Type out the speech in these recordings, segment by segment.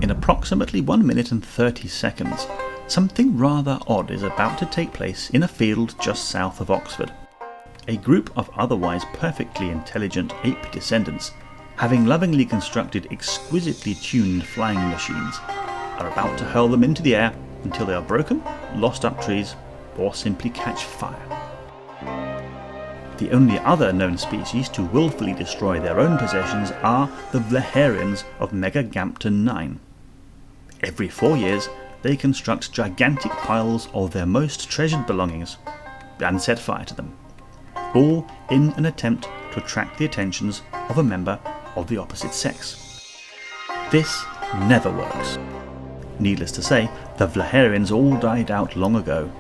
In approximately 1 minute and 30 seconds, something rather odd is about to take place in a field just south of Oxford. A group of otherwise perfectly intelligent ape descendants, having lovingly constructed exquisitely tuned flying machines, are about to hurl them into the air until they are broken, lost up trees, or simply catch fire. The only other known species to willfully destroy their own possessions are the Vlaharians of Megagamton 9. Every 4 years, they construct gigantic piles of their most treasured belongings and set fire to them, all in an attempt to attract the attentions of a member of the opposite sex. This never works. Needless to say, the Vlaharians all died out long ago.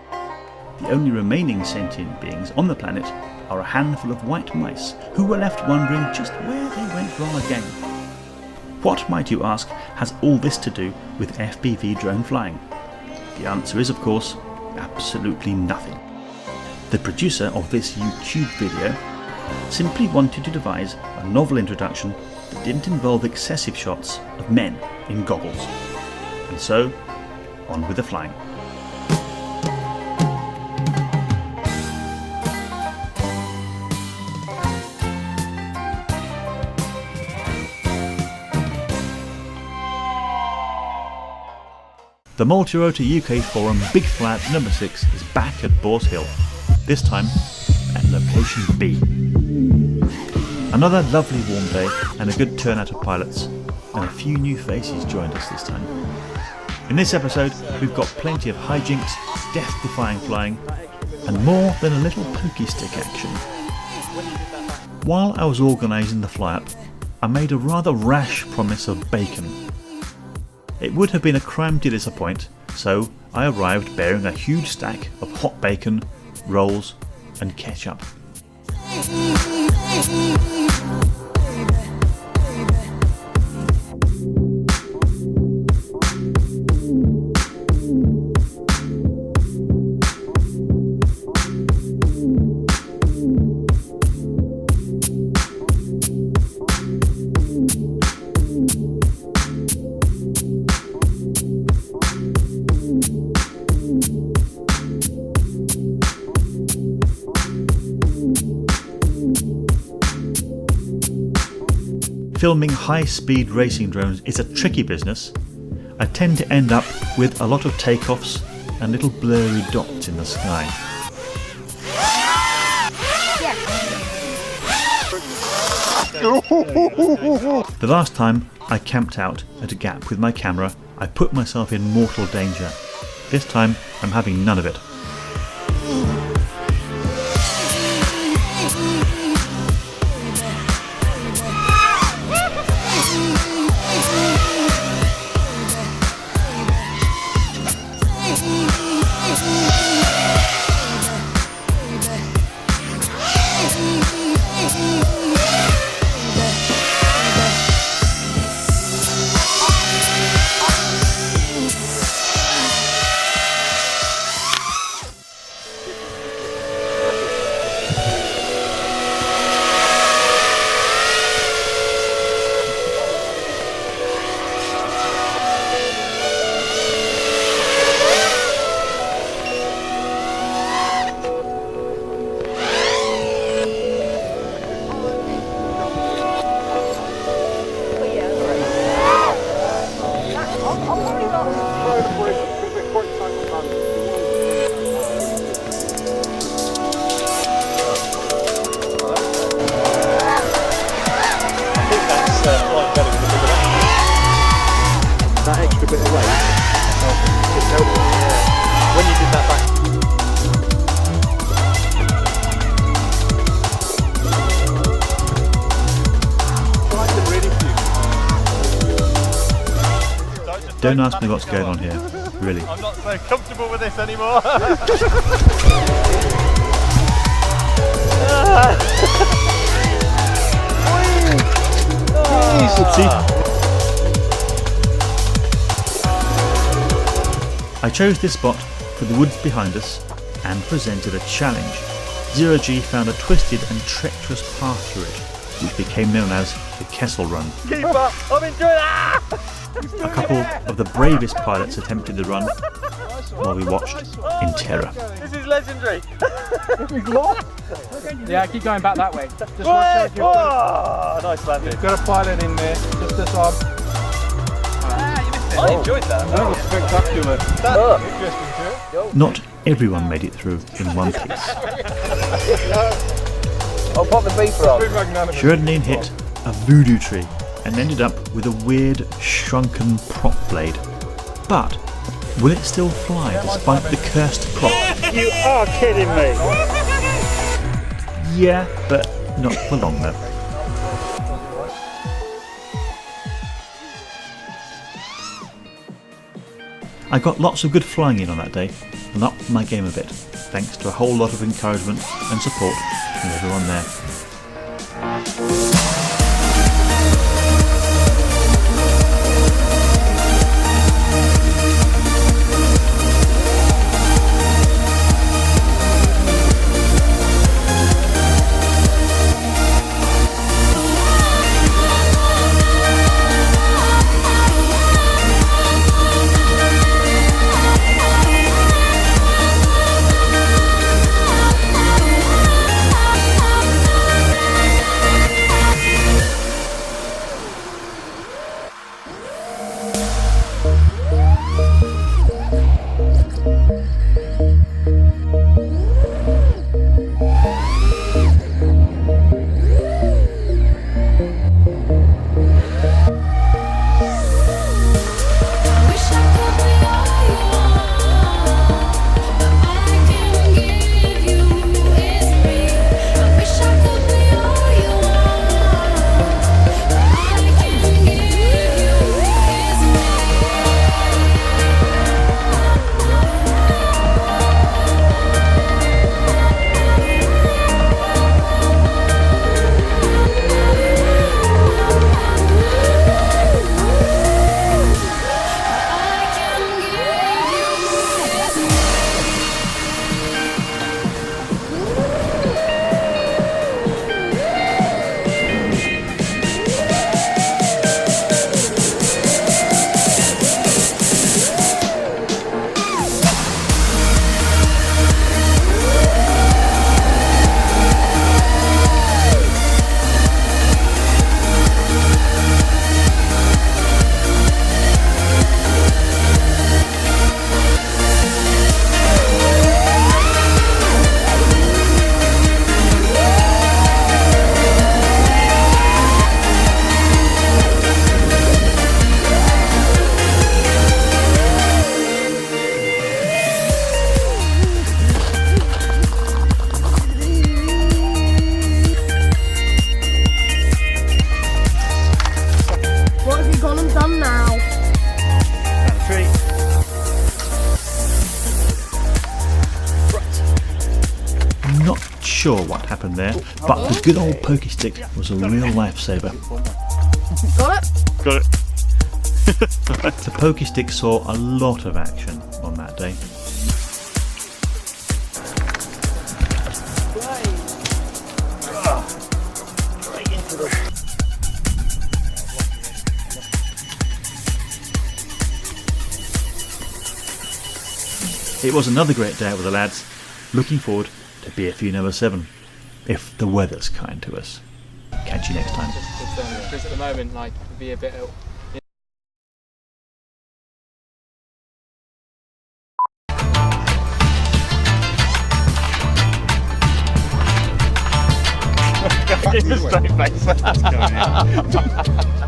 The only remaining sentient beings on the planet are a handful of white mice who were left wondering just where they went wrong again. What, might you ask, has all this to do with FPV drone flying? The answer is, of course, absolutely nothing. The producer of this YouTube video simply wanted to devise a novel introduction that didn't involve excessive shots of men in goggles. And so, on with the flying. The MultiRotor UK Forum Big Flat number 6 is back at Boars Hill, this time at location B. Another lovely warm day and a good turnout of pilots, and a few new faces joined us this time. In this episode we've got plenty of hijinks, death-defying flying, and more than a little pokey stick action. While I was organising the fly-up, I made a rather rash promise of bacon. It would have been a crime to disappoint, so I arrived bearing a huge stack of hot bacon, rolls and ketchup. Filming high-speed racing drones is a tricky business. I tend to end up with a lot of takeoffs and little blurry dots in the sky. The last time I camped out at a gap with my camera, I put myself in mortal danger. This time I'm having none of it. That extra bit of weight just helped me, yeah. When you did that back. Don't ask me what's going on here, really. I'm not so comfortable with this anymore. I chose this spot for the woods behind us and presented a challenge. Zero G found a twisted and treacherous path through it, which became known as the KESSEL RUN. Keep up, I'm enjoying that! A couple of the bravest pilots attempted the run while we watched in terror. This is legendary. Yeah, keep going back that way. Just watch out. Oh, nice landing. You've got a pilot in there. Just this arm. I enjoyed that. That was spectacular. That's interesting too. Not everyone made it through in one piece. I'll pop the beeper on. Sheridan hit a voodoo tree and ended up with a weird shrunken prop blade. But will it still fly despite the cursed prop? You are kidding me. Yeah, but not for long though. I got lots of good flying in on that day and upped my game a bit, thanks to a whole lot of encouragement and support from everyone there. Sure what happened there, but the good old pokey stick was a real lifesaver. Got it? Got it. The pokey stick saw a lot of action on that day. It was another great day out with the lads. Looking forward to BFU number 7, if the weather's kind to us. Catch you next time. Just at the moment, like, be a bit. Give a straight face.